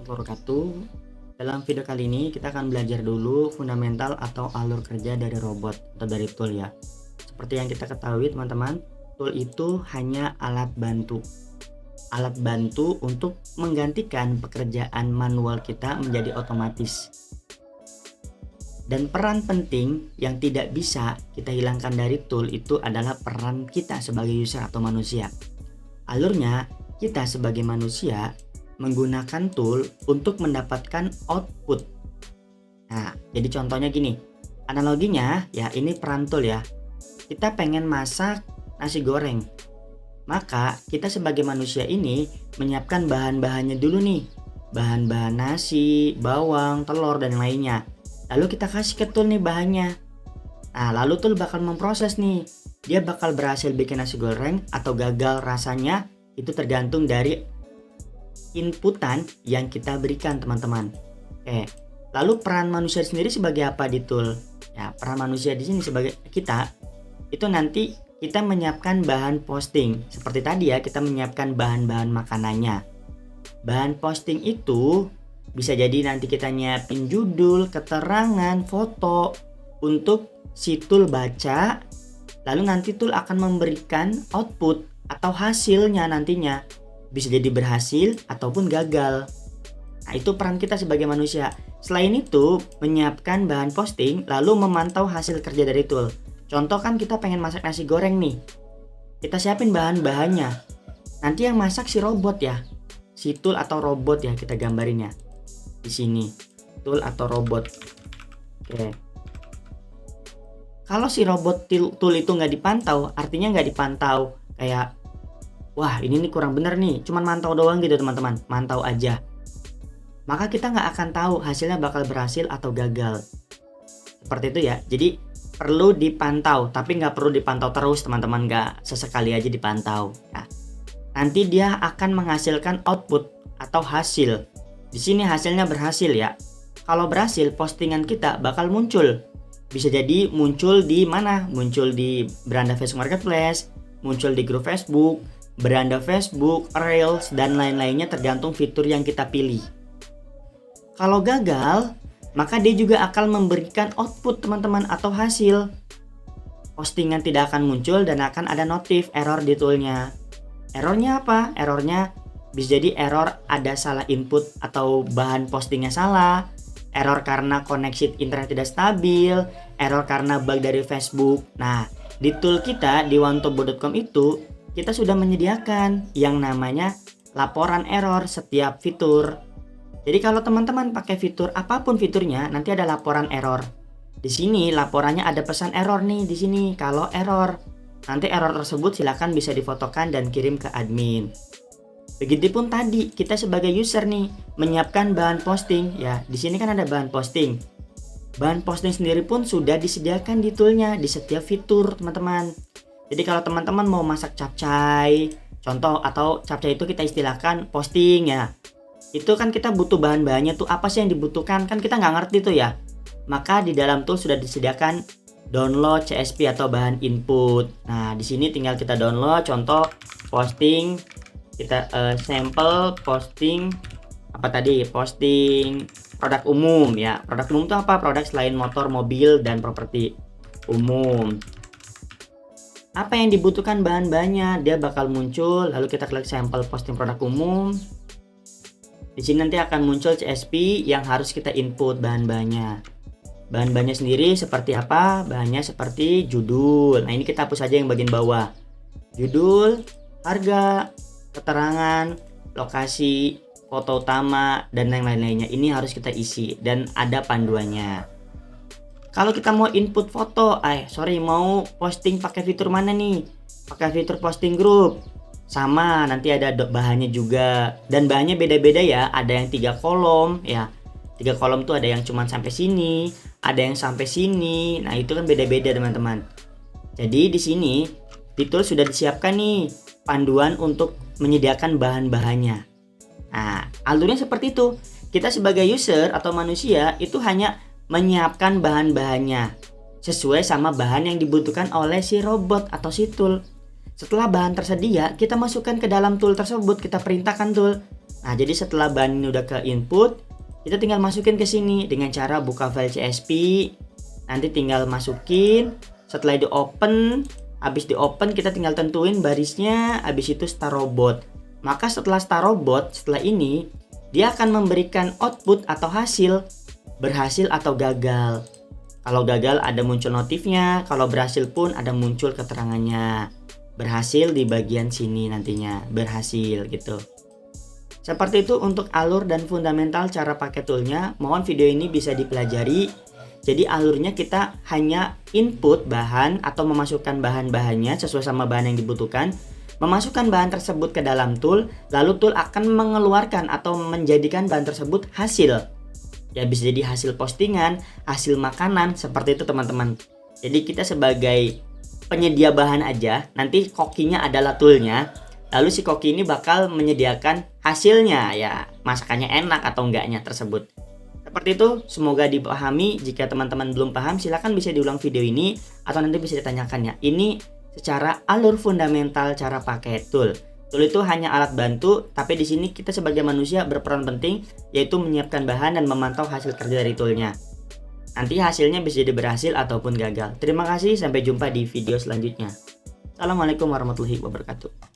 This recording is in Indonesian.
wabarakatuh. Dalam video kali ini kita akan belajar dulu fundamental atau alur kerja dari robot atau dari tool ya. Seperti yang kita ketahui teman-teman, tool itu hanya alat bantu. Alat bantu untuk menggantikan pekerjaan manual kita menjadi otomatis. Dan peran penting yang tidak bisa kita hilangkan dari tool itu adalah peran kita sebagai user atau manusia. Alurnya, kita sebagai manusia menggunakan tool untuk mendapatkan output. Nah, jadi contohnya gini. Analoginya ya ini peran tool ya. Kita pengen masak nasi goreng. Maka kita sebagai manusia ini menyiapkan bahan-bahannya dulu nih. Bahan-bahan nasi, bawang, telur dan lainnya. Lalu kita kasih ke tool nih bahannya. Nah, lalu tool bakal memproses nih. Dia bakal berhasil bikin nasi goreng atau gagal rasanya itu tergantung dari inputan yang kita berikan teman-teman. Oke, lalu peran manusia sendiri sebagai apa di tool? Ya, peran manusia di sini sebagai kita itu nanti kita menyiapkan bahan posting. Seperti tadi ya, kita menyiapkan bahan-bahan makanannya. Bahan posting itu bisa jadi nanti kita nyiapin judul, keterangan, foto untuk si tool baca. Lalu nanti tool akan memberikan output atau hasilnya nantinya. Bisa jadi berhasil ataupun gagal. Nah, itu peran kita sebagai manusia. Selain itu, menyiapkan bahan posting lalu memantau hasil kerja dari tool. Contoh kan kita pengen masak nasi goreng nih. Kita siapin bahan-bahannya. Nanti yang masak si robot ya. Si tool atau robot ya kita gambarin ya. Di sini, tool atau robot. Oke. Kalau si robot tool itu nggak dipantau, artinya nggak dipantau kayak wah ini nih kurang bener nih, cuman mantau doang gitu teman-teman, mantau aja. Maka kita nggak akan tahu hasilnya bakal berhasil atau gagal. Seperti itu ya, jadi perlu dipantau, tapi nggak perlu dipantau terus teman-teman, nggak sesekali aja dipantau. Nah, nanti dia akan menghasilkan output atau hasil. Di sini hasilnya berhasil ya. Kalau berhasil, postingan kita bakal muncul. Bisa jadi muncul di mana? Muncul di beranda Facebook Marketplace, muncul di grup Facebook, beranda Facebook, Reels, dan lain-lainnya tergantung fitur yang kita pilih. Kalau gagal, maka dia juga akan memberikan output teman-teman atau hasil. Postingan tidak akan muncul dan akan ada notif error di toolnya. Errornya apa? Errornya bisa jadi error ada salah input atau bahan postingnya salah, error karena koneksi internet tidak stabil, error karena bug dari Facebook. Nah, di tool kita di wantobo.com itu kita sudah menyediakan yang namanya laporan error setiap fitur. Jadi kalau teman-teman pakai fitur apapun fiturnya, nanti ada laporan error. Di sini laporannya ada pesan error nih di sini. Kalau error, nanti error tersebut silakan bisa difotokan dan kirim ke admin. Begitupun tadi kita sebagai user nih menyiapkan bahan posting ya. Di sini kan ada bahan posting. Bahan posting sendiri pun sudah disediakan di toolnya di setiap fitur teman-teman. Jadi kalau teman-teman mau masak capcay, contoh atau capcay itu kita istilahkan posting ya. Itu kan kita butuh bahan-bahannya tuh apa sih yang dibutuhkan, kan kita nggak ngerti tuh ya. Maka di dalam tool sudah disediakan download CSP atau bahan input. Nah, di sini tinggal kita download contoh posting, kita sampel posting apa tadi? Posting produk umum ya. Produk umum itu apa? Produk selain motor, mobil dan properti umum. Apa yang dibutuhkan bahan-bahannya, dia bakal muncul. Lalu kita klik sampel posting produk umum. Di sini nanti akan muncul CSP yang harus kita input bahan-bahannya. Bahan-bahannya sendiri seperti apa? Bahannya seperti judul. Nah, ini kita hapus aja yang bagian bawah. Judul, harga, keterangan, lokasi, foto utama, dan yang lain-lainnya. Ini harus kita isi dan ada panduannya. Kalau kita mau input foto, mau posting pakai fitur mana nih? Pakai fitur posting grup. Sama, nanti ada bahannya juga. Dan bahannya beda-beda ya. Ada yang 3 kolom ya. 3 kolom tuh ada yang cuma sampai sini, ada yang sampai sini. Nah, itu kan beda-beda teman-teman. Jadi di sini di tool sudah disiapkan nih panduan untuk menyediakan bahan-bahannya. Nah, alurnya seperti itu. Kita sebagai user atau manusia itu hanya menyiapkan bahan-bahannya sesuai sama bahan yang dibutuhkan oleh si robot atau si tool. Setelah bahan tersedia, kita masukkan ke dalam tool tersebut, kita perintahkan tool, Nah, jadi setelah bahan ini udah ke input, kita tinggal masukin ke sini dengan cara buka file CSV. Nanti tinggal masukin, setelah di open, habis di open kita tinggal tentuin barisnya, habis itu start robot. Maka setelah start robot, setelah ini dia akan memberikan output atau hasil berhasil atau gagal. Kalau gagal ada muncul notifnya, kalau berhasil pun ada muncul keterangannya. Berhasil di bagian sini nantinya, berhasil gitu. Seperti itu untuk alur dan fundamental cara pakai toolnya. Mohon video ini bisa dipelajari. Jadi alurnya kita hanya input bahan atau memasukkan bahan-bahannya sesuai sama bahan yang dibutuhkan. Memasukkan bahan tersebut ke dalam tool, lalu tool akan mengeluarkan atau menjadikan bahan tersebut hasil. Ya bisa jadi hasil postingan, hasil makanan, seperti itu teman-teman. Jadi kita sebagai penyedia bahan aja, nanti kokinya adalah toolnya. Lalu si koki ini bakal menyediakan hasilnya, ya masakannya enak atau enggaknya tersebut. Seperti itu, semoga dipahami. Jika teman-teman belum paham, silahkan bisa diulang video ini atau nanti bisa ditanyakan ya. Ini secara alur fundamental cara pakai tool. Tool itu hanya alat bantu, tapi di sini kita sebagai manusia berperan penting, yaitu menyiapkan bahan dan memantau hasil kerja dari toolnya. Nanti hasilnya bisa jadi berhasil ataupun gagal. Terima kasih, sampai jumpa di video selanjutnya. Assalamualaikum warahmatullahi wabarakatuh.